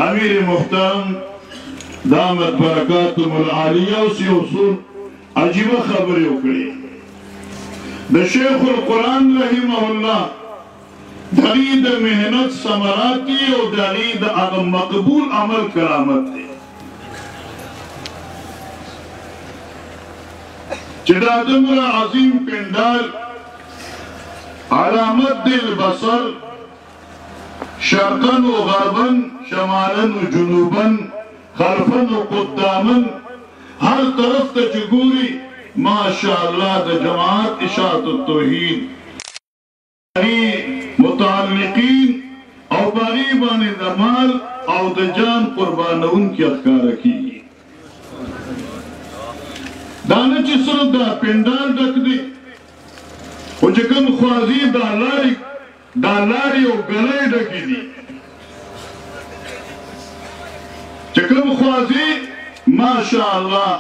امیر محترم دامت برکاتهم العالیه اوس یو څو عجیبه خبرې وکړې د شیخ القرآن رحمه الله د هغې د محنت ثمرات دي او د هغې د هغه مقبول عمل کرامت دی چې دا دومره عظیم پنډال علامت دی البصر شرقا و غربا شمالا و جنوبا خلفا و قداما هر طرف ته چې ګوري ماشاءالله د جماعت اشاعت التوحید متعلقین او باغی باندې د مال او د جان قربانونکي ښکاره کیږي دا نه چې صرف دا پنډال ډک دی خو چې کوم خوازي دا لارې او ګلۍ ډکې دي چې کوم خوازي ماشاءالله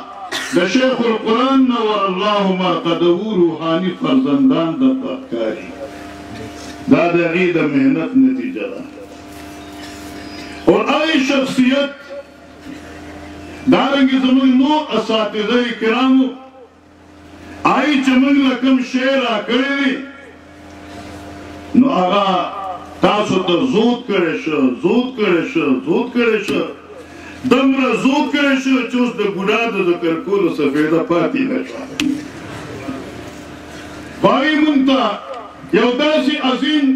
د شیخ القرآن نور الله مرقده روحاني فرزندان درته ښکاري دا د هغې د محنت نتیجه ده اور هغې شخصیت دارنګې زموږ نور اساتذه کرامو هغې چې موږ له کوم شی راکړی دی نو هغه تاسو ته زود کړی شه دومره زود کړی شه چې اوس د ګناه د ذکر کولو سفیده پاتې نه شوه خو هغې موږ ته یو داسې عظیم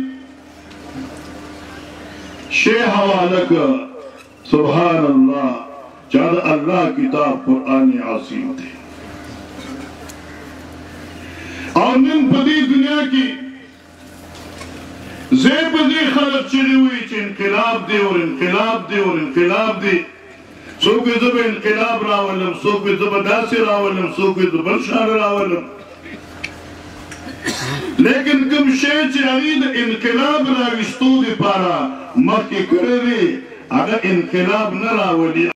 شی حواله کړه سبحان الله چې د الله کتاب قرآن عظیم دی او نن په دې دنیا کې ځای په ځای خلک چغې وایي چې انقلاب دی او انقلاب دی څوک وایي زه به انقلاب راولم څوک وایي زه به داسې راولم څوک وایي زه بل شان راولم لیکن کوم شی چې هغې د انقلاب راویستو دپاره مخکې کړی دی هغه انقلاب نه راولي